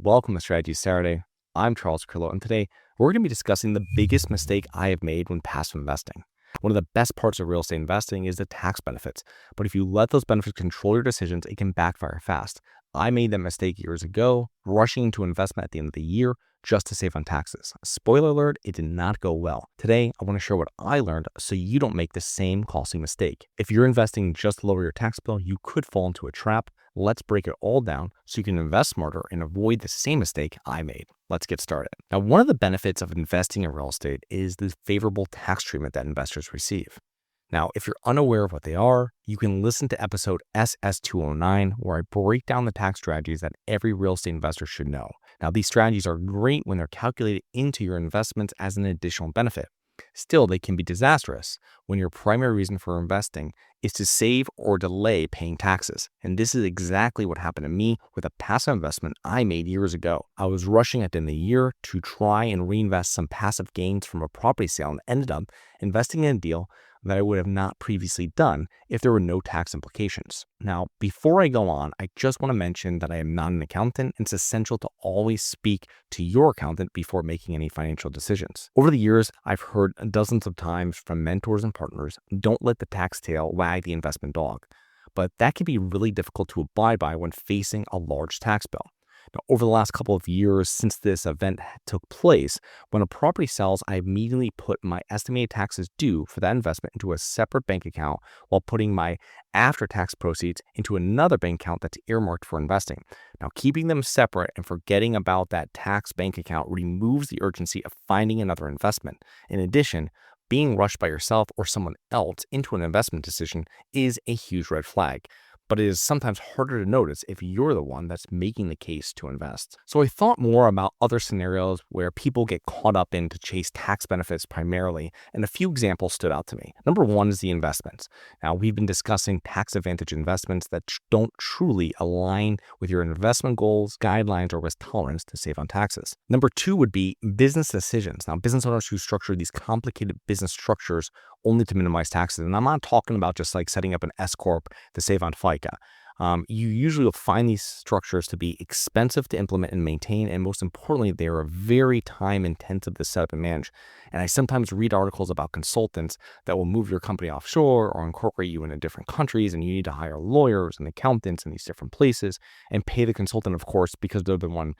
welcome to Strategy Saturday. I'm Charles Carillo, and today we're going to be discussing the biggest mistake I have made when passive investing. One of the best parts of real estate investing is the tax benefits, but if you let those benefits control your decisions, it can backfire fast. I made that mistake years ago, rushing into investment at the end of the year just to save on taxes. Spoiler alert, it did not go well. Today, I want to share what I learned so you don't make the same costly mistake. If you're investing just to lower your tax bill, you could fall into a trap. Let's break it all down so you can invest smarter and avoid the same mistake I made. Let's get started. Now, one of the benefits of investing in real estate is the favorable tax treatment that investors receive. Now, if you're unaware of what they are, you can listen to episode SS224, where I break down the tax strategies that every real estate investor should know. Now, these strategies are great when they're calculated into your investments as an additional benefit. Still, they can be disastrous when your primary reason for investing is to save or delay paying taxes. And this is exactly what happened to me with a passive investment I made years ago. I was rushing at the end of the year to try and reinvest some passive gains from a property sale and ended up investing in a deal that I would have not previously done if there were no tax implications. Now, before I go on, I just want to mention that I am not an accountant, and it's essential to always speak to your accountant before making any financial decisions. Over the years, I've heard dozens of times from mentors and partners, don't let the tax tail wag the investment dog. But that can be really difficult to abide by when facing a large tax bill. Now, over the last couple of years since this event took place, when a property sells, I immediately put my estimated taxes due for that investment into a separate bank account while putting my after-tax proceeds into another bank account that's earmarked for investing. Now, keeping them separate and forgetting about that tax bank account removes the urgency of finding another investment. In addition, being rushed by yourself or someone else into an investment decision is a huge red flag. But it is sometimes harder to notice if you're the one that's making the case to invest. So I thought more about other scenarios where people get caught up in to chase tax benefits primarily, and a few examples stood out to me. Number one is the investments. Now, we've been discussing tax advantage investments that don't truly align with your investment goals, guidelines, or risk tolerance to save on taxes. Number two would be business decisions. Now, business owners who structure these complicated business structures only to minimize taxes. And I'm not talking about just like setting up an S Corp to save on FICA. You usually will find these structures to be expensive to implement and maintain, and most importantly, they are very time intensive to set up and manage. And I sometimes read articles about consultants that will move your company offshore or incorporate you into different countries, and you need to hire lawyers and accountants in these different places and pay the consultant, of course, because they're the one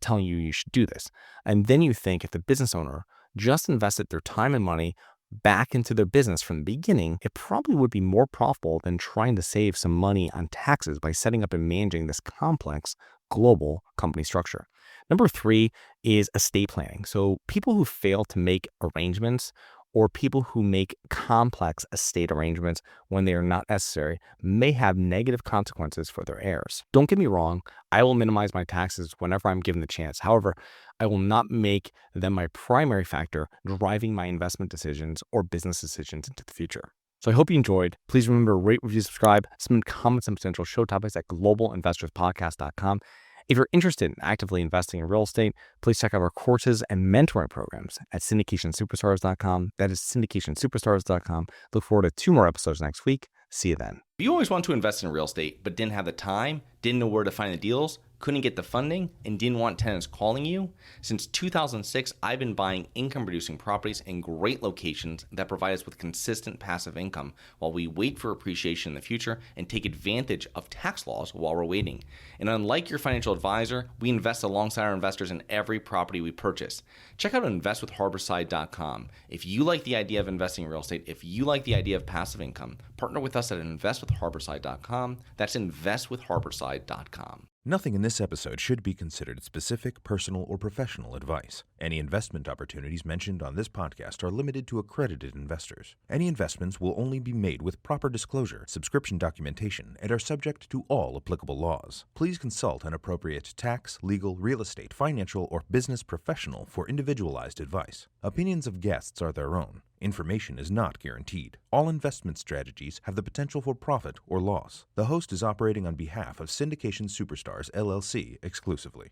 telling you should do this. And then you think if the business owner just invested their time and money back into their business from the beginning, it probably would be more profitable than trying to save some money on taxes by setting up and managing this complex global company structure. Number three is estate planning. So people who fail to make arrangements or people who make complex estate arrangements when they are not necessary may have negative consequences for their heirs. Don't get me wrong, I will minimize my taxes whenever I'm given the chance. However, I will not make them my primary factor driving my investment decisions or business decisions into the future. So I hope you enjoyed. Please remember to rate, review, subscribe, submit comments and potential show topics at globalinvestorspodcast.com. If you're interested in actively investing in real estate, please check out our courses and mentoring programs at syndicationsuperstars.com. That is syndicationsuperstars.com. Look forward to 2 more episodes next week. See you then. If you always want to invest in real estate, but didn't have the time, didn't know where to find the deals, couldn't get the funding, and didn't want tenants calling you? Since 2006, I've been buying income-producing properties in great locations that provide us with consistent passive income while we wait for appreciation in the future and take advantage of tax laws while we're waiting. And unlike your financial advisor, we invest alongside our investors in every property we purchase. Check out investwithharborside.com. If you like the idea of investing in real estate, if you like the idea of passive income, partner with us at investwithharborside.com. That's investwithharborside.com. Nothing in this episode should be considered specific, personal, or professional advice. Any investment opportunities mentioned on this podcast are limited to accredited investors. Any investments will only be made with proper disclosure, subscription documentation, and are subject to all applicable laws. Please consult an appropriate tax, legal, real estate, financial, or business professional for individualized advice. Opinions of guests are their own. Information is not guaranteed. All investment strategies have the potential for profit or loss. The host is operating on behalf of Syndication Superstars, LLC exclusively.